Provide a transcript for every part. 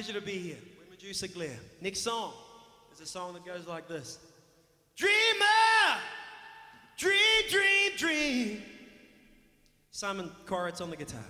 pleasure to be here with Medusa. Next song is a song that goes like this. Dreamer, dream, dream, dream. Simon Koritz on the guitar.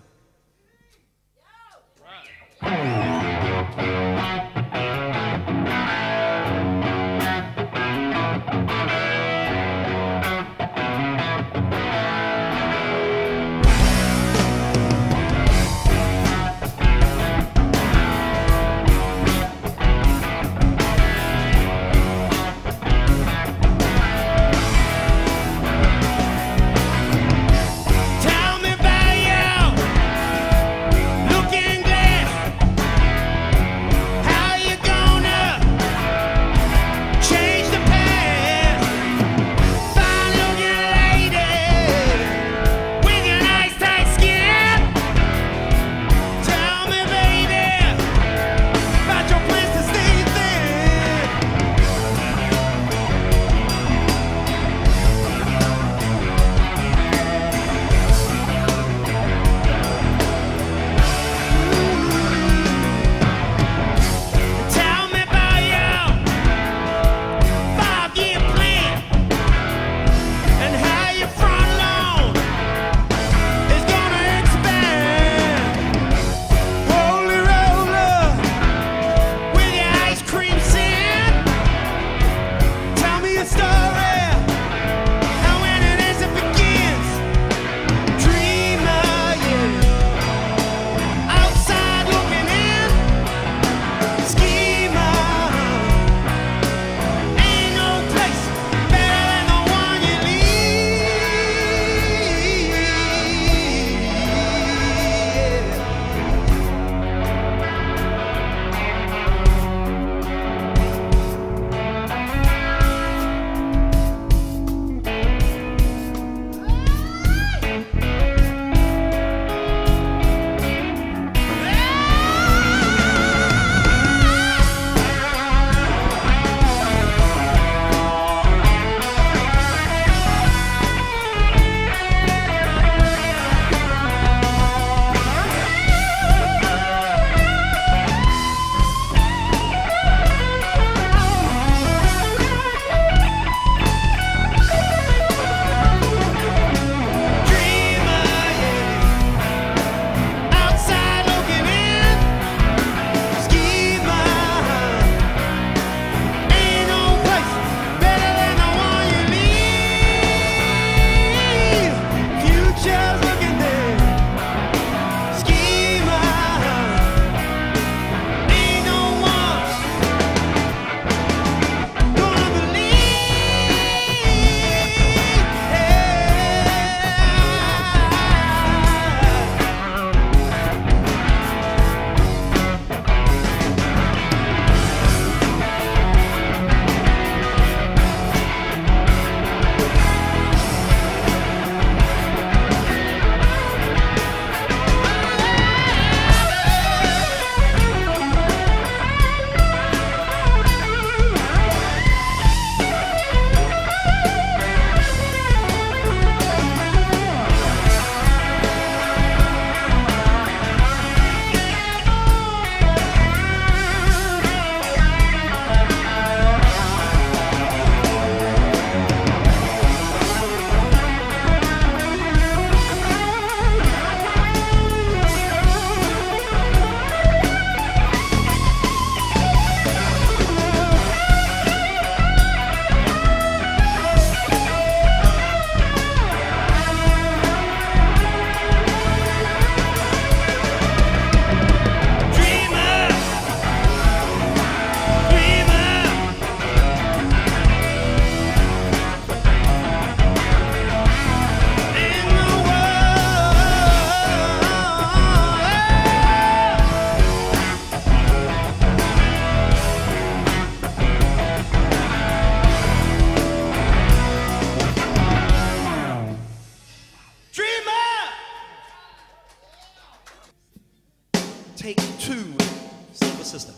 Take two, Silver Sister.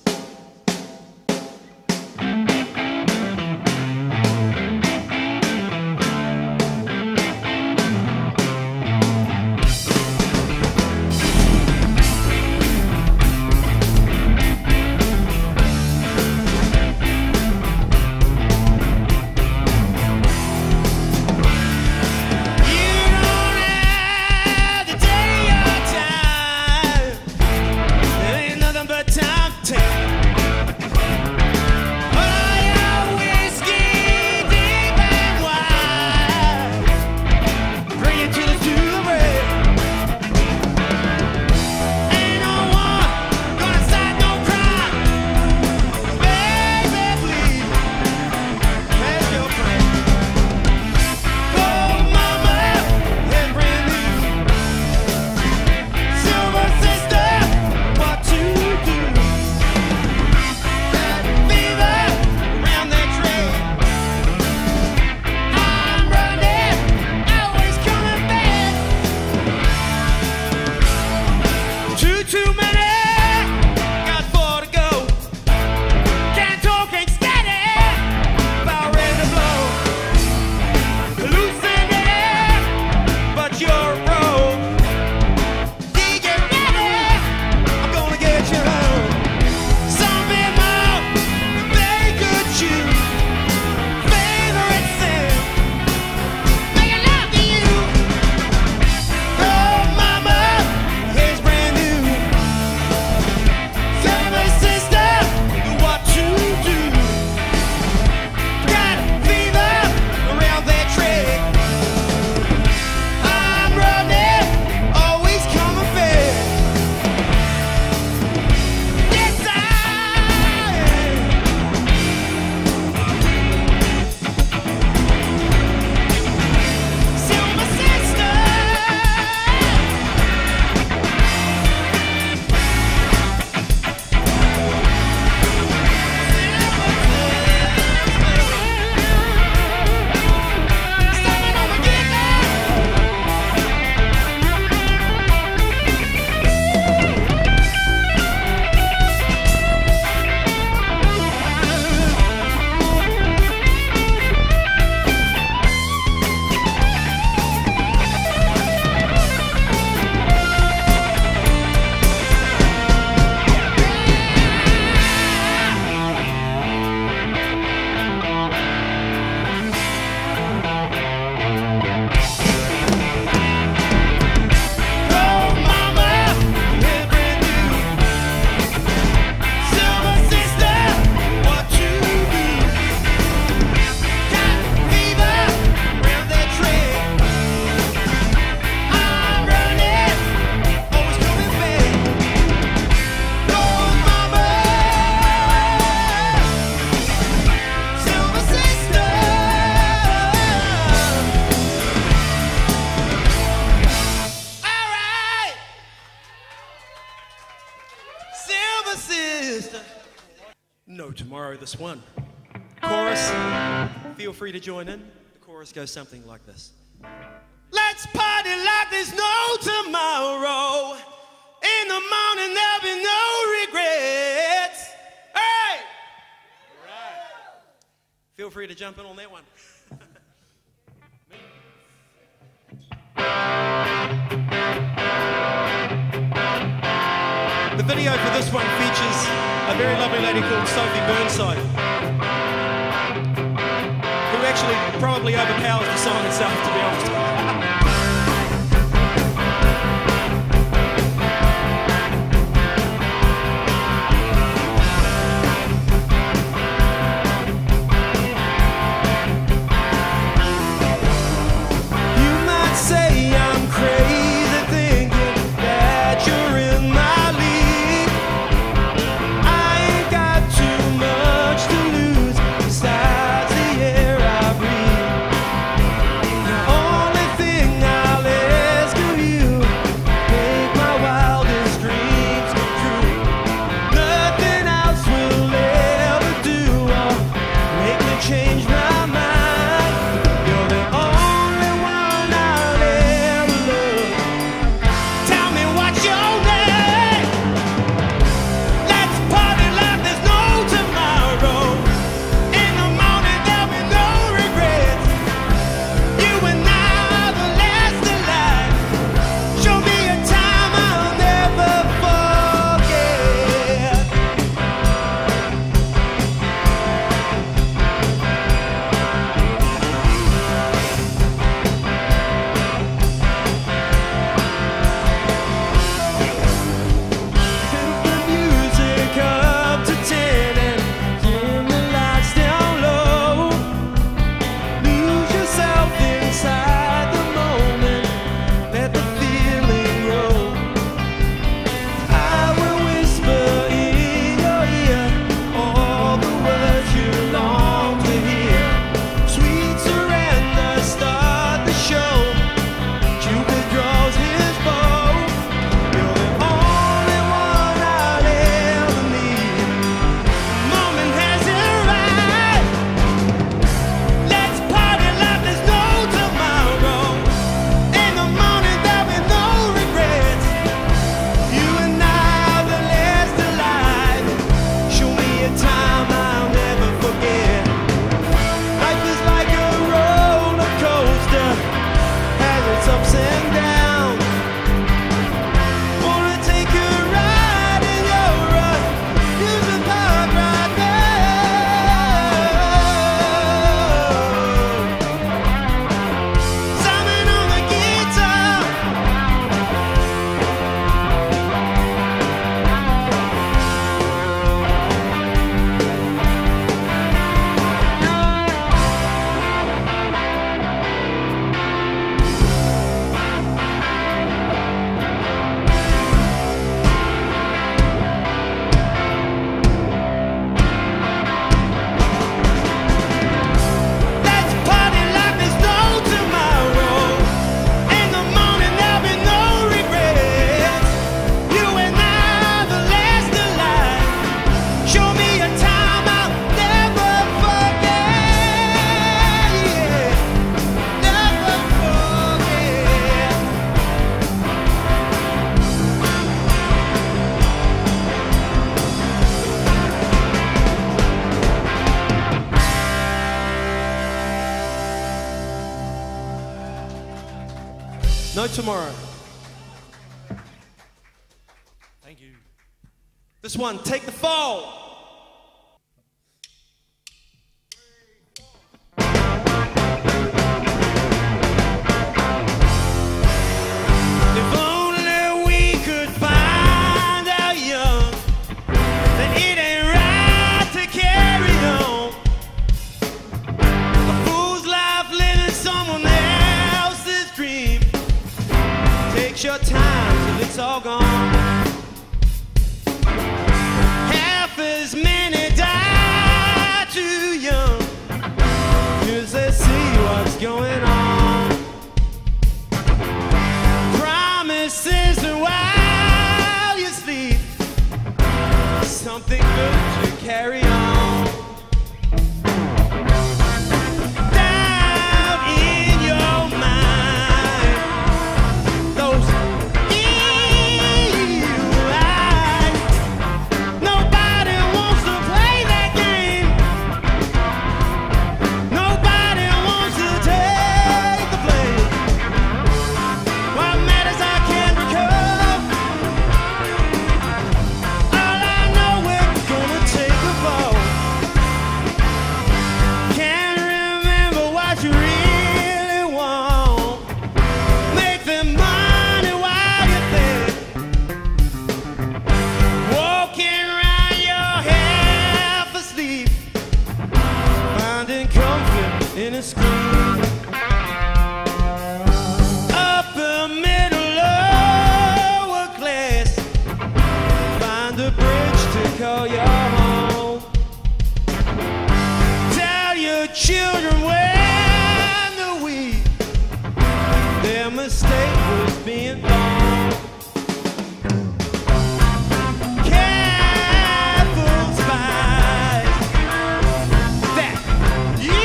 tomorrow, this one. Chorus, feel free to join in. The chorus goes something like this. Let's party like there's no tomorrow. In the morning there'll be no regrets. Hey! All right. Feel free to jump in on that one. The video for this one features a very lovely lady called Sophie Burnside, who actually probably overpowers the song itself, to be honest. No tomorrow. Thank you. This one, Take the Fall. Your time till it's all gone. Half as many die too young, 'cause they see what's going on. Promises while you sleep, something good to keep. carry on. Down in your mind, those evil eyes. Nobody wants to play that game. Nobody wants to take the blame. What matters I can't recover. All I know we're gonna take a fall. Can't remember what you really want. Make them money while you're there. Walking around your half asleep, finding comfort in a scream. Upper, middle, lower class, find a bridge to call your home. Tell your children when the weak, their mistake was being born. Careful spies that you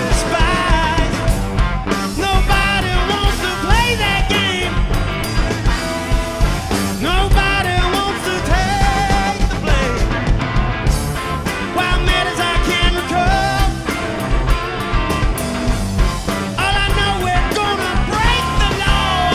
despise. Nobody wants to play that game. Nobody wants to take the blame. Wild matters I can't recall. All I know we're gonna break the law.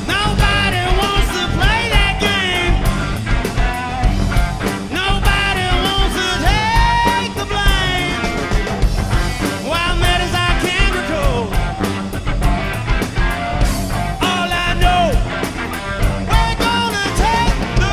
Nobody wants to play that game. Nobody wants to take the blame. Wild matters I can't recall. All I know, we're gonna take the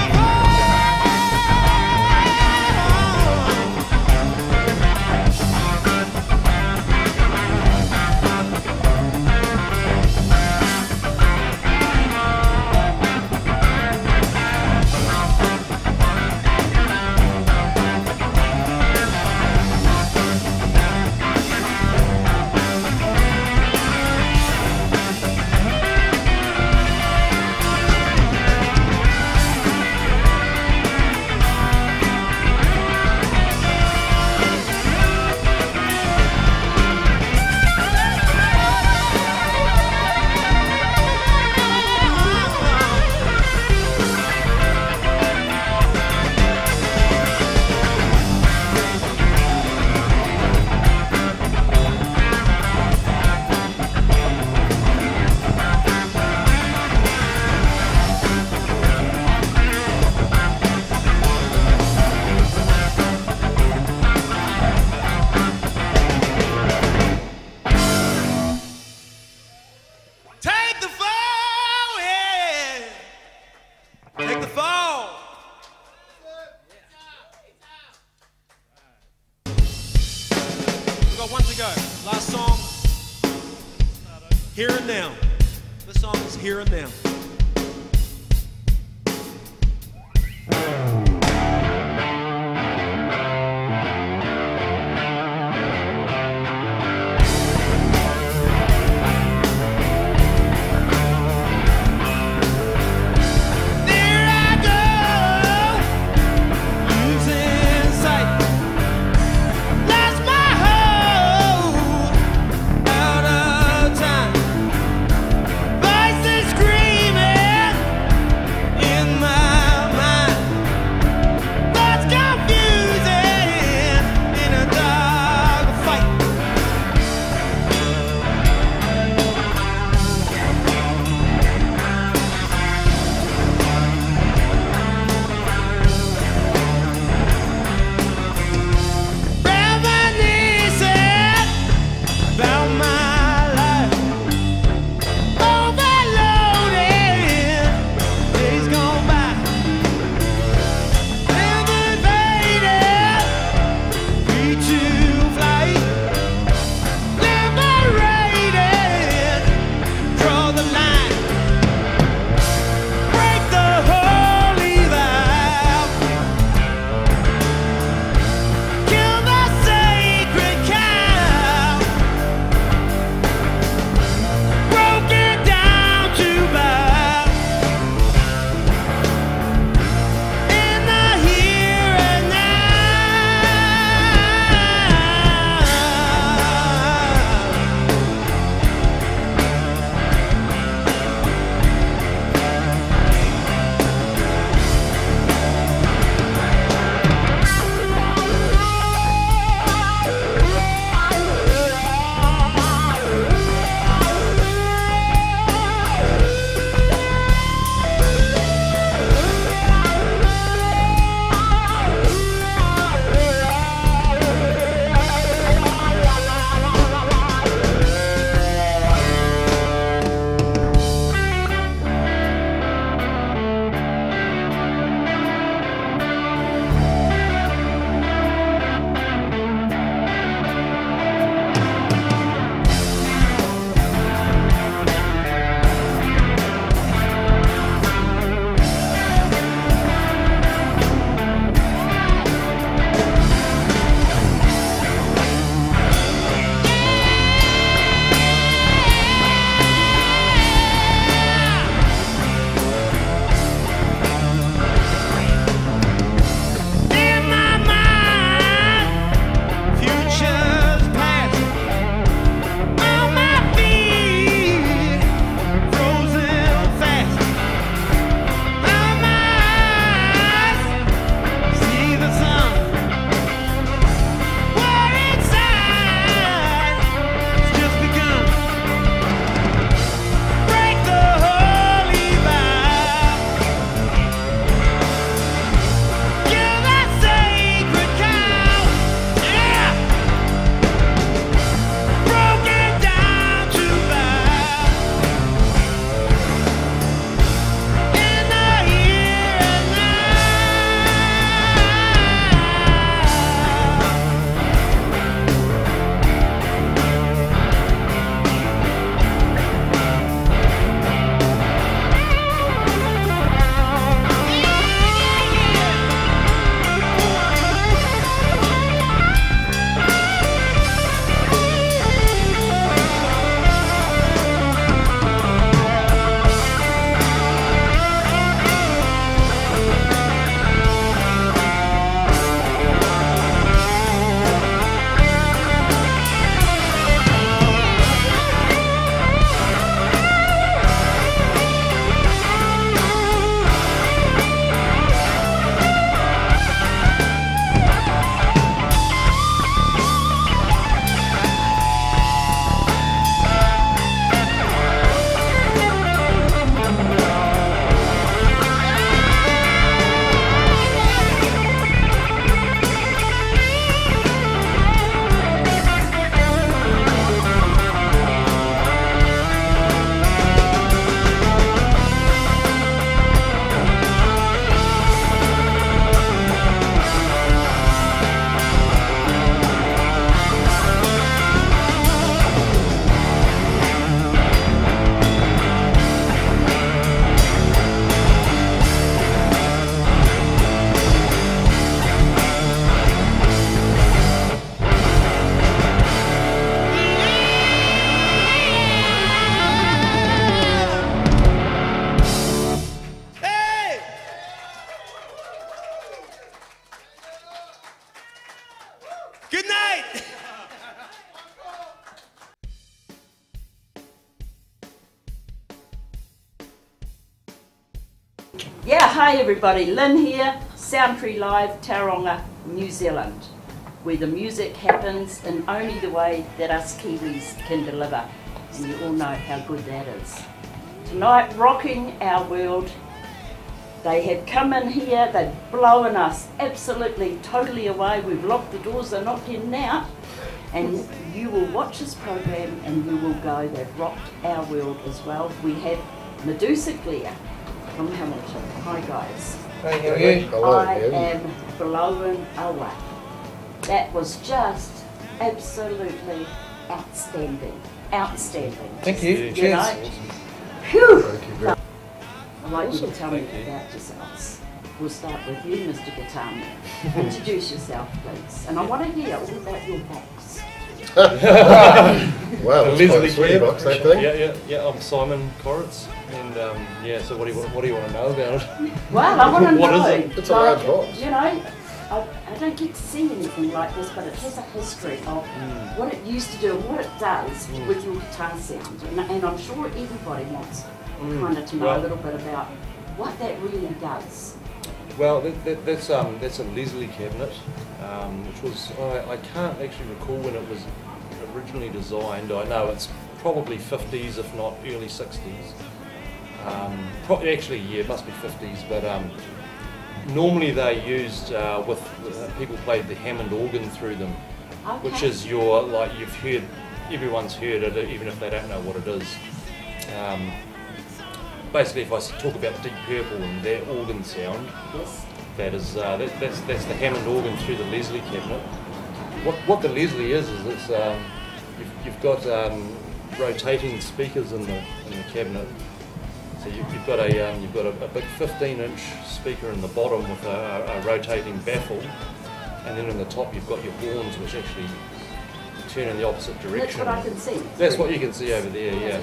take the fall, yeah. Take the fall. We've got one to go. Last song. Here and Now. This song is Here and Now. There I go, losing sight. Lost my hold out Hi everybody, Lynn here, Soundtree Live, Tauranga, New Zealand, where the music happens in only the way that us Kiwis can deliver, and you all know how good that is. Tonight, rocking our world, they have come in here, they've blown us absolutely, totally away, we've locked the doors, they're not getting out, and you will watch this program and you will go, they've rocked our world as well. We have Medusa from Hamilton. Hi guys. Hey, how are you? I am blown away. That was just absolutely outstanding. Outstanding. Thank you. You Cheers. know? Phew. I'd like you to tell me about yourselves. We'll start with you, Mr. Guitar Man. Introduce yourself, please. And I want to hear all about your box. Well, it's quite a sweet box, I think. Yeah. I'm Simon Koritz, and yeah. So what do you want to know about it? Well, I want to know. What is it? It's a large box. You know, I don't get to see anything like this, but it has a history of what it used to do and what it does with your guitar sound. And I'm sure everybody wants kind of to know a little bit about what that really does. Well, that's a Leslie cabinet, which was I can't actually recall when it was originally designed. I know it's probably 50s, if not early 60s. Actually, yeah, it must be 50s, but normally they used people played the Hammond organ through them, which is your, like, everyone's heard it, even if they don't know what it is. Basically, if I talk about Deep Purple and their organ sound, that's the Hammond organ through the Leslie cabinet. What the Leslie is it's you've got rotating speakers in the cabinet. So you've got a big 15-inch speaker in the bottom with a rotating baffle, and then in the top you've got your horns, which actually turn in the opposite direction. That's what I can see. That's what you can see over there, yeah.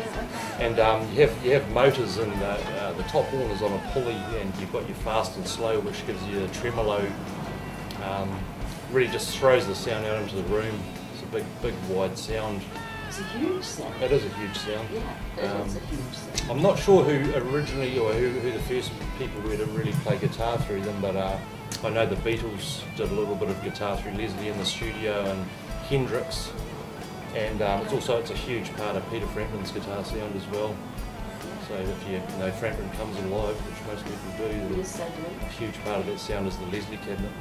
And you have motors, and the top horn is on a pulley, and you've got your fast and slow, which gives you a tremolo. Really just throws the sound out into the room. It's a big wide sound. It's a huge sound. It is a huge sound. Yeah, it is a huge sound. I'm not sure who originally, or who the first people were to really play guitar through them, but I know the Beatles did a little bit of guitar through Leslie in the studio, and Hendrix, and it's a huge part of Peter Framplin's guitar sound as well. So if you know Frampton Comes Alive, which most people do, Yes, they do. a huge part of that sound is the Leslie cabinet.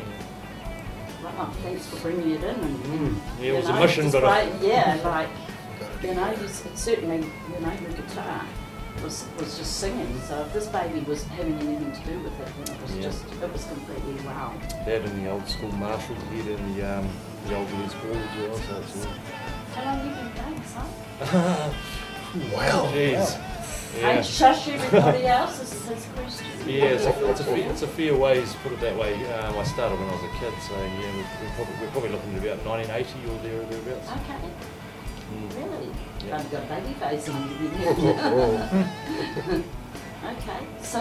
Well, thanks for bringing it in. Yeah, it was a mission, but you certainly, your guitar was just singing. So if this baby was having anything to do with it, then it was completely wow. That and the old school Marshall head and the old Les Paul as well. So it's How long have you been playing, son? Wow. Jeez. Yeah. Shush everybody else, this is his question. Yeah, it's a fair ways, put it that way. I started when I was a kid, so yeah, we're probably looking at about 1980 or thereabouts. Okay. Really? Yeah. I've got baby face on you. Okay. So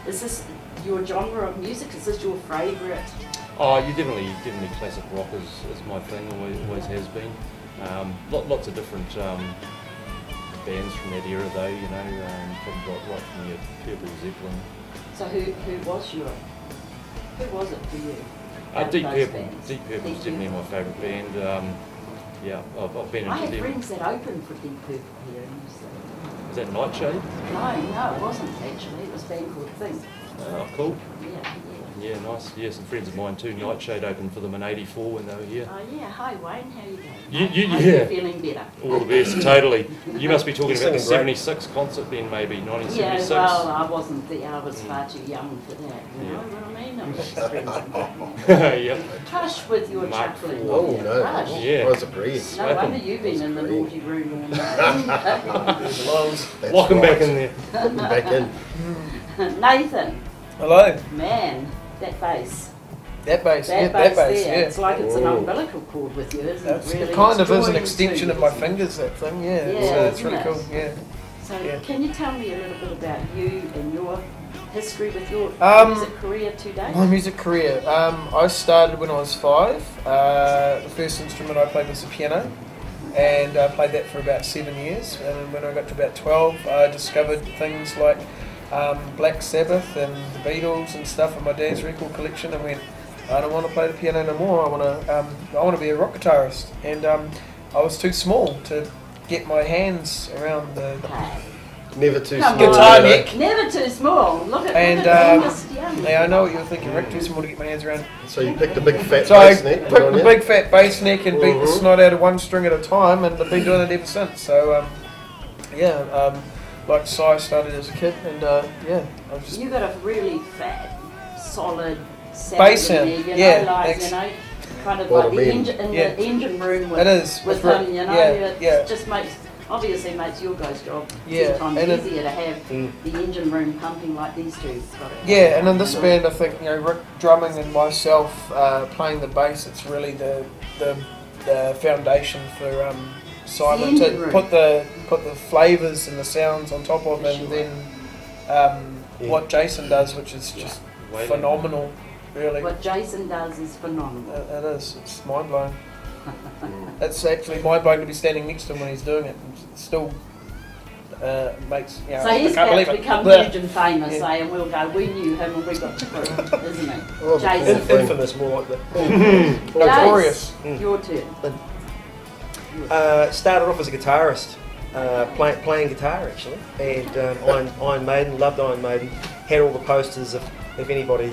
is this your genre of music? Is this your favourite? Oh, you definitely classic rock is my thing, always has been. Lots of different bands from that era though, from right from your Purple, Zeppelin. So who was it for you? Deep Purple is definitely my favourite band. Yeah, I've been into them. I had friends that opened for Deep Purple here in New Zealand. Is that Nightshade? No, it wasn't actually. It was a band called Think. Oh, cool. Yeah, nice. Yeah, some friends of mine too. Nightshade opened for them in '84 when they were here. Oh yeah, hi Wayne, how you going? Yeah. You're feeling better. All the best, totally. You must be talking about the '76 concert then, maybe 1976. Yeah, well, I wasn't there. I was far too young for that. You know what I mean? I'm just Yeah. Hush with your chuckling. Oh no, Hush. Yeah. I was a breeze. No wonder you've been in the naughty room all night. Lock him back in there. Back in. Nathan. Hello. Man, that bass. That bass, That that bass bass, there. yeah. It's like it's an umbilical cord with you, isn't it? Really? It kind of It's is an joined extension to of my you. fingers, that thing, yeah. Yeah, So it's isn't really it? cool, yeah. So Yeah. can you tell me a little bit about you and your history with your music career to date? My music career. I started when I was 5. The first instrument I played was the piano, and I played that for about 7 years. And when I got to about 12, I discovered things like Black Sabbath and the Beatles and stuff in my dad's record collection, and went, I don't want to play the piano no more. I want to be a rock guitarist, and I was too small to get my hands around the Never too Come small. guitar on. neck. Never too small. Look at And the youngest young. yeah, I know what you're thinking, Rick. Too small to get my hands around. So you picked a big fat So I bass neck. picked good on the you. big fat bass neck and beat the snot out of one string at a time, and I've been doing it ever since. So like Si started as a kid, and I've just You got a really fat, solid sound Bass in sound. there, you know, Yeah, like, thanks. you know, kind of What like I the mean. engine in Yeah. the engine room with, It is. with It's him, you know, it just obviously makes your guys' job Yeah, 10 times and it- easier to have the engine room pumping like these two. Yeah, and in this band, I think Rick drumming and myself playing the bass. It's really the foundation for Simon The to engine room. put the flavors and the sounds on top of, and then what Jason does, which is just Wailing. phenomenal. Really, What Jason does is phenomenal. it is. It's mind blowing. It's actually mind blowing to be standing next to him when he's doing it. It still makes So he's I can't about believe to it. become But- huge and famous, Yeah. and we'll go, we knew him and we got to prove, isn't he? Oh, Jason, Infamous, more like that. Notorious. Jace, your turn. Started off as a guitarist, playing guitar actually, and Iron Maiden, loved Iron Maiden, had all the posters. If anybody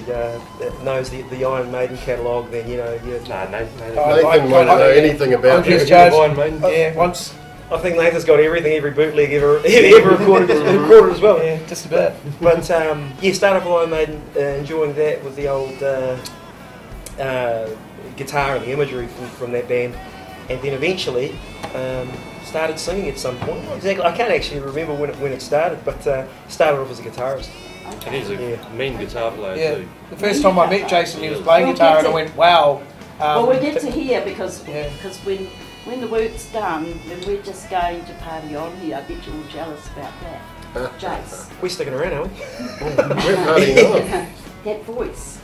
knows the Iron Maiden catalogue, then you know. No. Nathan won't know anything about I'm just that. judged. Iron Maiden. Yeah, once. I think Nathan's got everything, every bootleg ever recorded as well. Yeah, just about. But started off with Iron Maiden, enjoying that with the old guitar and the imagery from that band, and then eventually started singing at some point. Exactly, I can't actually remember when it started, but started off as a guitarist. And he's a mean guitar player Yeah. too. The first time I met Jason, he was playing We'll guitar, get and I to- went, "Wow." Well, we get to hear because Yeah. when the work's done, then we're just going to party on here. I bet you're all jealous about that. Jace. We're sticking around, aren't we? We're partying on. That voice,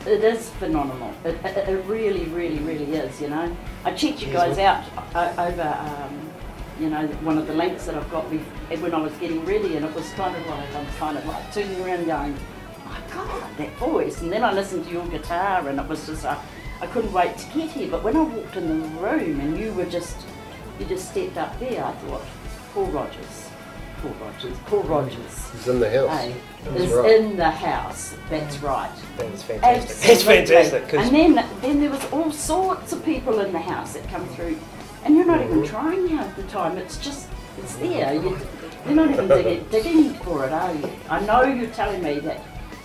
it is phenomenal. It really, really, really is, you know. I checked you guys out over, one of the links that I've got when I was getting ready, and it was kind of like, I'm kind of like turning around going, my God, that voice. And then I listened to your guitar, and it was just, I couldn't wait to get here. But when I walked in the room and you just stepped up there, I thought, Paul Rogers. He's in the house. Hey, That's is right. in the house. That's right. That's fantastic. That's Absolutely. fantastic. 'Cause And then there was all sorts of people in the house that come through, and you're not even trying half the time. It's there. You're not even digging for it, are you? I know you're telling me that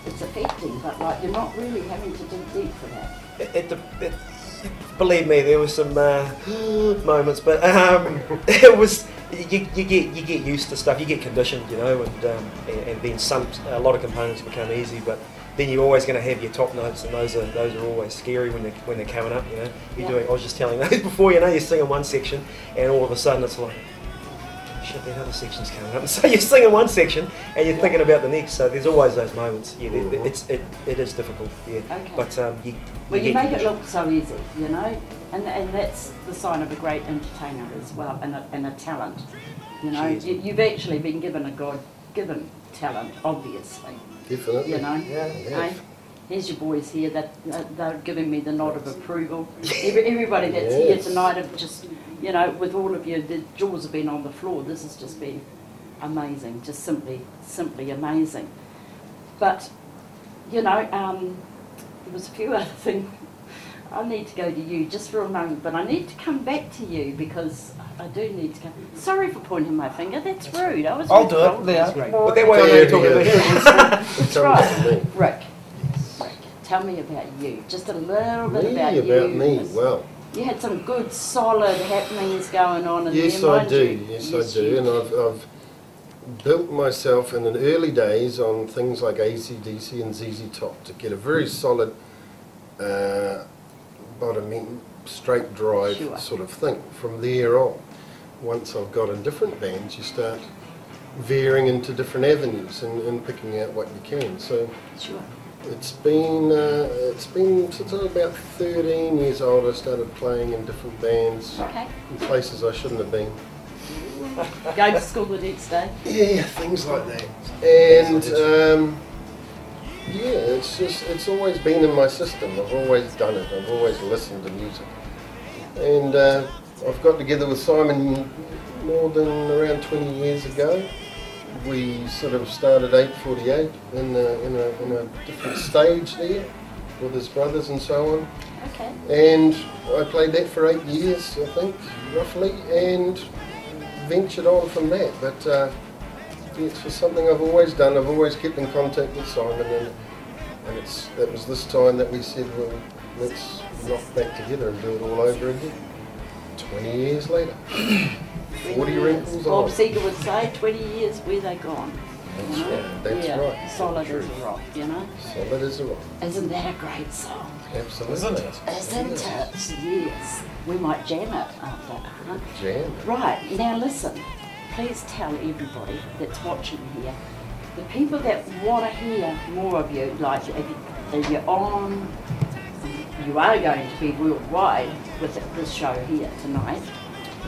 it's affecting, but like you're not really having to dig deep for that. believe me, there were some moments, but it was you get used to stuff, you get conditioned, you know, and then a lot of components become easy, but then you're always going to have your top notes, and those are always scary when they're coming up, you know. You're doing. I was just telling those before, you know, you're singing one section, and all of a sudden it's like, shit, that other section's coming up. And so you're singing one section and you're thinking about the next. So there's always those moments. Yeah, it is difficult. Yeah, Okay. but you make it look so easy, you know, and that's the sign of a great entertainer as well, and a talent. You know, Cheers. you've actually been given a God-given talent, obviously. Definitely. You know, Yeah. Hey, here's your boys here that they're giving me the nod of approval. Everybody that's here Yes. tonight have just, you know, with all of you, the jaws have been on the floor. This has just been amazing, just simply amazing. But, you know, there was a few other things. I need to go to you just for a moment, but I need to come back to you because I do need to come. Sorry for pointing my finger, that's rude. I'll do it, Leah. But that way I know you're talking about you. That's right. Rick, tell me about you. Just a little bit about you. About me. Well, You had some good, solid happenings going on in yes, there, I mind do. you. Yes, I do. And I've built myself in the early days on things like AC/DC and ZZ Top to get a very solid bottom straight drive Sure. sort of thing. From there on, once I've got in different bands, you start veering into different avenues and picking out what you can. So Sure. it's been since I was about 13 years old. I started playing in different bands Okay. in places I shouldn't have been. Go to school the next day. Yeah, things like that. And yeah, it's always been in my system. I've always done it. I've always listened to music. And I've got together with Simon more than around 20 years ago. We sort of started 848 in a different stage there with his brothers and so on. Okay. And I played that for 8 years, I think, roughly, and ventured on from that. But it's just something I've always done. I've always kept in contact with Simon, and it was this time that we said, well, let's knock back together and do it all over again. 20 years later. 40 wrinkles Bob on. Seger would say 20 years, where they gone? That's You know? right. That's Yeah, right. solid as a rock, you know? Solid as a rock. Isn't that a great song? Absolutely. Isn't it? Isn't it? Yes. We might jam it after. Huh? Jam. Right, now listen. Please tell everybody that's watching here, the people that want to hear more of you, like if you're on, you are going to be worldwide with this show here tonight.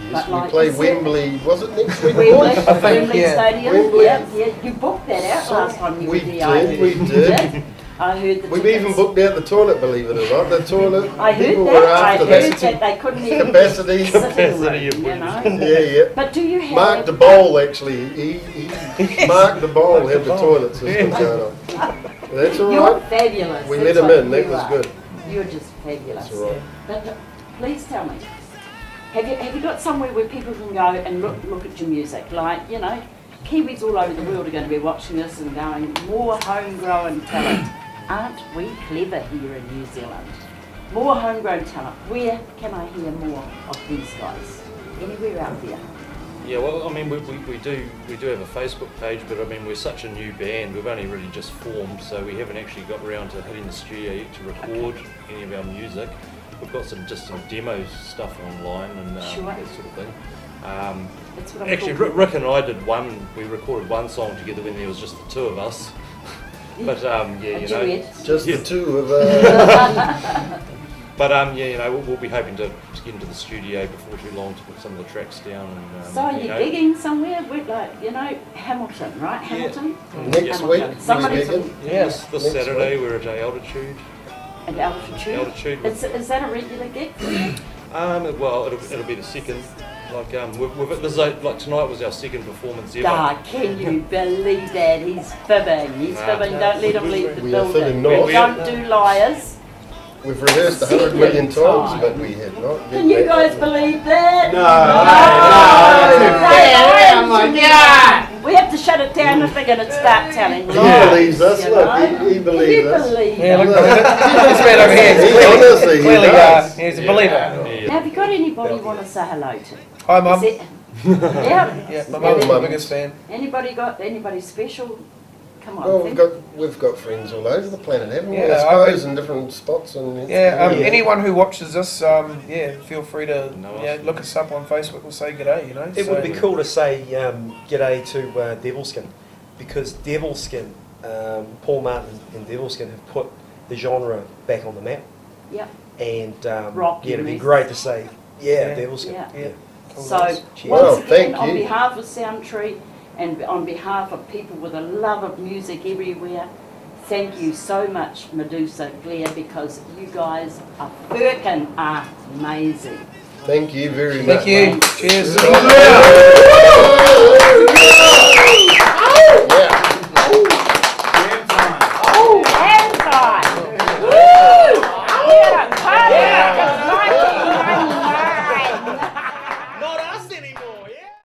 Yes, But we like play you said- Wembley, was it next week? Wembley, boys? I think, Wembley yeah. Stadium. Wembley. Yeah, you booked that out last time you We were here. did, we did. I heard the We've tickets. even booked out the toilet, believe it or not. The toilet, I heard people that. were I after heard that. that they couldn't even Capacity. get sitting room, Capacity of you know. Yeah, yeah. But do you have Mark the Bowl, actually. He Mark the Bowl had the toilet system going on. That's all You're right. fabulous. We That's let him what in, that you was are. good. You're just fabulous. That's all right. But please tell me, have you got somewhere where people can go and look at your music? Like, you know, Kiwis all over the world are going to be watching this and going, more homegrown talent. Aren't we clever here in New Zealand? More homegrown talent. Where can I hear more of these guys? Anywhere out there? Yeah, well, I mean, we do have a Facebook page, but I mean, we're such a new band. We've only really just formed, so we haven't actually got around to hitting the studio yet to record any of our music. We've got some demo stuff online and Sure. that sort of thing. That's what I'm Actually, talking Rick and I did one. We recorded one song together when there was just the two of us. But yeah, A you know, duet. Just Yeah. the two of but yeah, you know, we'll be hoping to get into the studio before too long to put some of the tracks down. And, So are you you know, gigging somewhere? With like, you know, Hamilton, right? Hamilton? Next week, Hamilton. we're Somebody's gigging. Yes, this Next Saturday we're at Altitude. at altitude. Altitude. Is that a regular gig for you? Well, it'll be the second. Like like tonight was our second performance ever. God, can you believe that? He's fibbing. He's Nah. fibbing. Don't let him leave the We are building. fibbing not. Don't do liars. We've rehearsed 100 million times, but we had not. Can you guys believe that? No. Oh my God! We have to shut it down if they're going to start telling lies. He believes us, you look, know? he believes Can you us. believe Yeah, look, it? this man over here is Honestly, he clearly does. he's a believer. Yeah. Now, have you got anybody you want to say hello to? Hi, Mum. Is it- yeah. Yeah, my mum's my Mum. biggest fan. Anybody special? Come on. Well, think. we've got friends all over the planet, haven't we? Yeah, I I've suppose been- in different spots. And Yeah, anyone who watches this, feel free to No, look us up on Facebook and say g'day, you know. It So- would be cool to say g'day to Devilskin, because Devilskin, Paul Martin and Devilskin have put the genre back on the map. Yep. And Rock yeah, it'd be music. great to say, Yeah. Devilskin. Yeah. Yeah. Cool, So, guys. Cheers. once Well, again, thank on you. behalf of Soundtree and on behalf of people with a love of music everywhere, thank you so much, Medusa, Glare, because you Thank guys are freaking amazing. Thank you very much. Thank you. Cheers. Yeah.